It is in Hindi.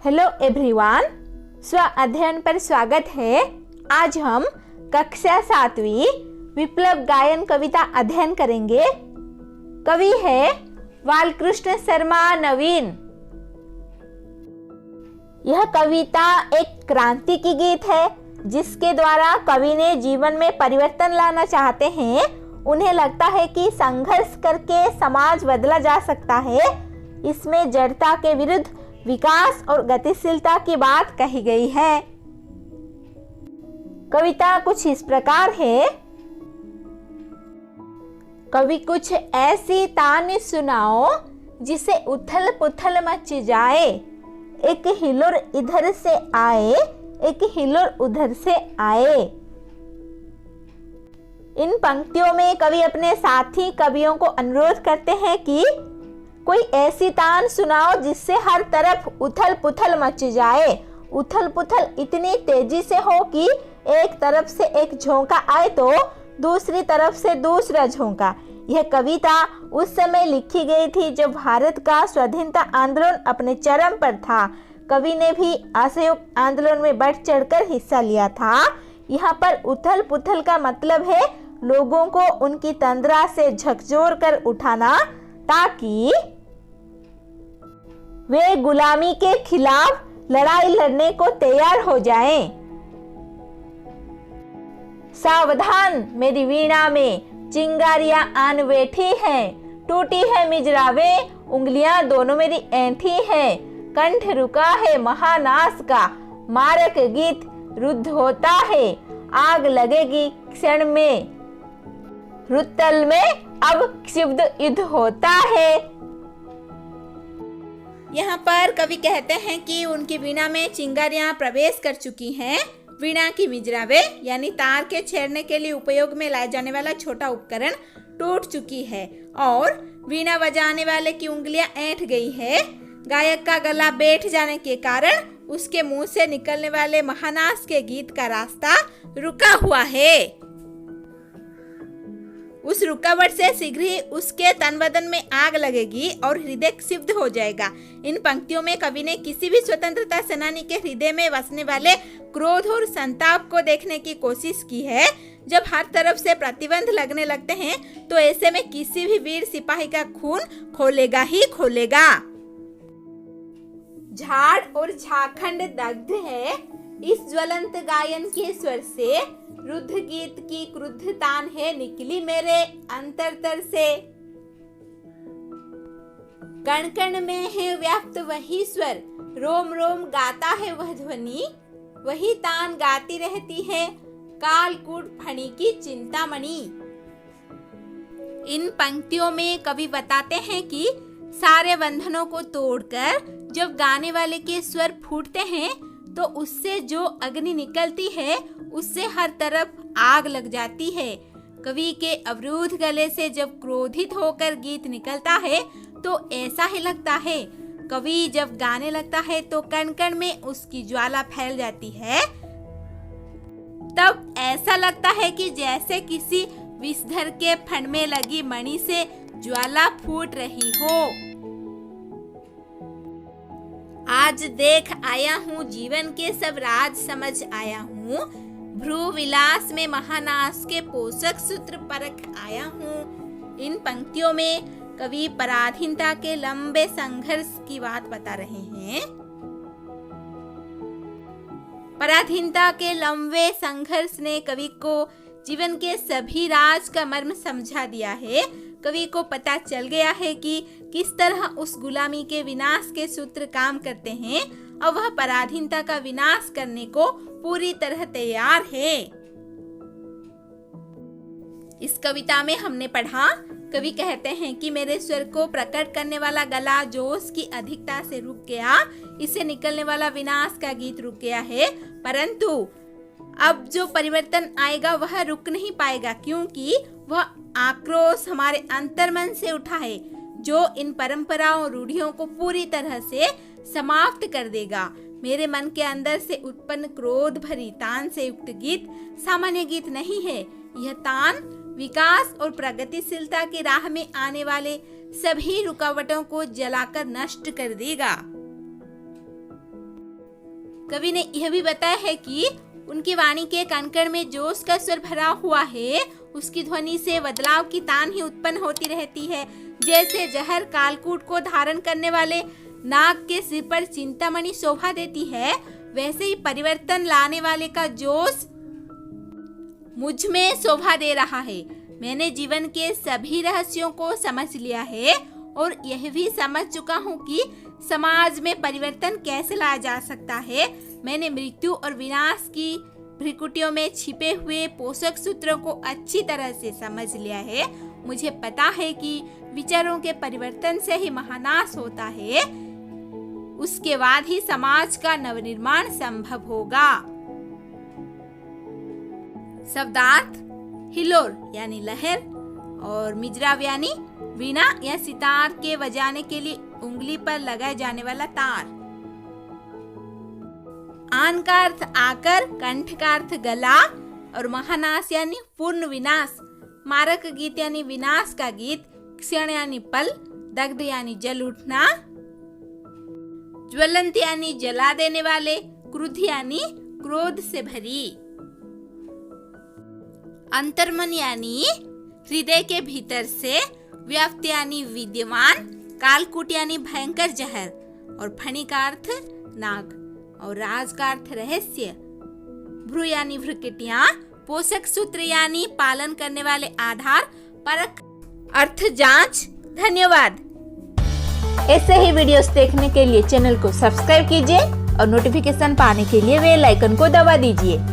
हेलो एवरीवन, स्व अध्ययन पर स्वागत है। आज हम कक्षा 7वीं विप्लव गायन कविता अध्ययन करेंगे। कवि है बालकृष्ण शर्मा नवीन। यह कविता एक क्रांति की गीत है जिसके द्वारा कवि ने जीवन में परिवर्तन लाना चाहते हैं। उन्हें लगता है कि संघर्ष करके समाज बदला जा सकता है। इसमें जड़ता के विरुद्ध विकास और गतिशीलता की बात कही गई है। कविता कुछ इस प्रकार है। कवि कुछ ऐसी तान सुनाओ जिसे उथल पुथल मच जाए, एक हिलोर इधर से आए, एक हिलोर उधर से आए। इन पंक्तियों में कवि अपने साथी कवियों को अनुरोध करते हैं कि कोई ऐसी तान सुनाओ जिससे हर तरफ उथल पुथल मच जाए। उथल पुथल इतनी तेजी से हो कि एक तरफ से एक झोंका आए तो दूसरी तरफ से दूसरा झोंका। यह कविता उस समय लिखी गई थी जब भारत का स्वाधीनता आंदोलन अपने चरम पर था। कवि ने भी असहयोग आंदोलन में बढ़ चढ़कर हिस्सा लिया था। यहाँ पर उथल पुथल का मतलब है लोगों को उनकी तंद्रा से झकझोर कर उठाना ताकि वे गुलामी के खिलाफ लड़ाई लड़ने को तैयार हो जाएं। सावधान मेरी वीणा में चिंगारियां आन बैठी हैं, टूटी है मिजरावे, उंगलियां दोनों मेरी ऐंठी हैं। कंठ रुका है महानाश का, मारक गीत रुद्ध होता है। आग लगेगी क्षण में, रुतल में अब क्षिप्त युद्ध होता है। यहाँ पर कवि कहते हैं कि उनकी वीणा में चिंगारियां प्रवेश कर चुकी हैं। वीणा की मिजरावे यानी तार के छेड़ने के लिए उपयोग में लाया जाने वाला छोटा उपकरण टूट चुकी है और वीणा बजाने वाले की उंगलियां ऐंठ गई है। गायक का गला बैठ जाने के कारण उसके मुंह से निकलने वाले महानाश के गीत का रास्ता रुका हुआ है। उस रुकावट से शीघ्र ही उसके तन बदन में आग लगेगी और हृदय क्षिप्त हो जाएगा। इन पंक्तियों में कवि ने किसी भी स्वतंत्रता सेनानी के हृदय में बसने वाले क्रोध और संताप को देखने की कोशिश की है। जब हर तरफ से प्रतिबंध लगने लगते हैं तो ऐसे में किसी भी वीर सिपाही का खून खोलेगा ही खोलेगा। झाड़ और झाखंड दग्ध है, इस ज्वलंत गायन के स्वर से रुद्ध गीत की क्रुद्ध तान है निकली मेरे अंतरतर से। कण कण में है व्याप्त वही स्वर, रोम रोम गाता है वह ध्वनि, वही तान गाती रहती है कालकूट फणी की चिंतामणि। इन पंक्तियों में कवि बताते हैं कि सारे बंधनों को तोड़कर जब गाने वाले के स्वर फूटते हैं तो उससे जो अग्नि निकलती है उससे हर तरफ आग लग जाती है। कवि के अवरुद्ध गले से जब क्रोधित होकर गीत निकलता है तो ऐसा ही लगता है। कवि जब गाने लगता है तो कण कण में उसकी ज्वाला फैल जाती है। तब ऐसा लगता है कि जैसे किसी विषधर के फण में लगी मणि से ज्वाला फूट रही हो। आज देख आया हूँ जीवन के सब राज समझ आया हूँ, भ्रू विलास में महानाश के पोषक सूत्र परख आया हूँ। इन पंक्तियों में कवि पराधीनता के लंबे संघर्ष की बात बता रहे हैं। पराधीनता के लंबे संघर्ष ने कवि को जीवन के सभी राज का मर्म समझा दिया है। कवि को पता चल गया है कि किस तरह उस गुलामी के विनाश के सूत्र काम करते हैं और वह पराधीनता का विनाश करने को पूरी तरह तैयार है। इस कविता में हमने पढ़ा, कवि कहते हैं कि मेरे स्वर को प्रकट करने वाला गला जोश की अधिकता से रुक गया, इससे निकलने वाला विनाश का गीत रुक गया है, परंतु अब जो परिवर्तन आएगा वह रुक नहीं पाएगा क्योंकि वह आक्रोश हमारे अंतर्मन से उठा है जो इन परंपराओं रूढ़ियों को पूरी तरह से समाप्त कर देगा। मेरे मन के अंदर से उत्पन्न क्रोध भरी तान से युक्त गीत सामान्य गीत नहीं है। यह तान विकास और प्रगतिशीलता की राह में आने वाले सभी रुकावटों को जलाकर नष्ट कर देगा। कवि ने यह भी बताया है कि उनकी वाणी के कण-कण में जोश का स्वर भरा हुआ है। उसकी ध्वनि से बदलाव की तान ही उत्पन्न होती रहती है। जैसे जहर कालकूट को धारण करने वाले नाग के सिर पर चिंतामणि शोभा देती है, वैसे ही परिवर्तन लाने वाले का जोश मुझ में शोभा दे रहा है। मैंने जीवन के सभी रहस्यों को समझ लिया है और यह भी समझ चुका हूँ कि समाज में परिवर्तन कैसे लाया जा सकता है। मैंने मृत्यु और विनाश की भ्रिकुटियों में छिपे हुए पोषक सूत्रों को अच्छी तरह से समझ लिया है। मुझे पता है कि विचारों के परिवर्तन से ही महानाश होता है, उसके बाद ही समाज का नवनिर्माण संभव होगा। शब्दार्थ हिलोर यानी लहर और मिजराव यानी वीणा या सितार के बजाने के लिए उंगली पर लगाए जाने वाला तार। आन का अर्थ आकर, कंठ का अर्थ गला और महानाश यानी पूर्ण विनाश। मारक गीत यानी विनाश का गीत। क्षण यानी पल। दग्ध यानी जल उठना। ज्वलंत यानी जला देने वाले। क्रुद्ध यानी क्रोध से भरी। अंतर्मन यानी हृदय के भीतर से। व्याप्त यानी विद्यमान। कालकूट यानी भयंकर जहर और फणी का अर्थ नाग और राज का अर्थ रहस्य। भ्रू यानी भ्रुकुटियां। पोषक सूत्र यानी पालन करने वाले आधार। परख अर्थ जांच। धन्यवाद। ऐसे ही वीडियोस देखने के लिए चैनल को सब्सक्राइब कीजिए और नोटिफिकेशन पाने के लिए बेल आइकन को दबा दीजिए।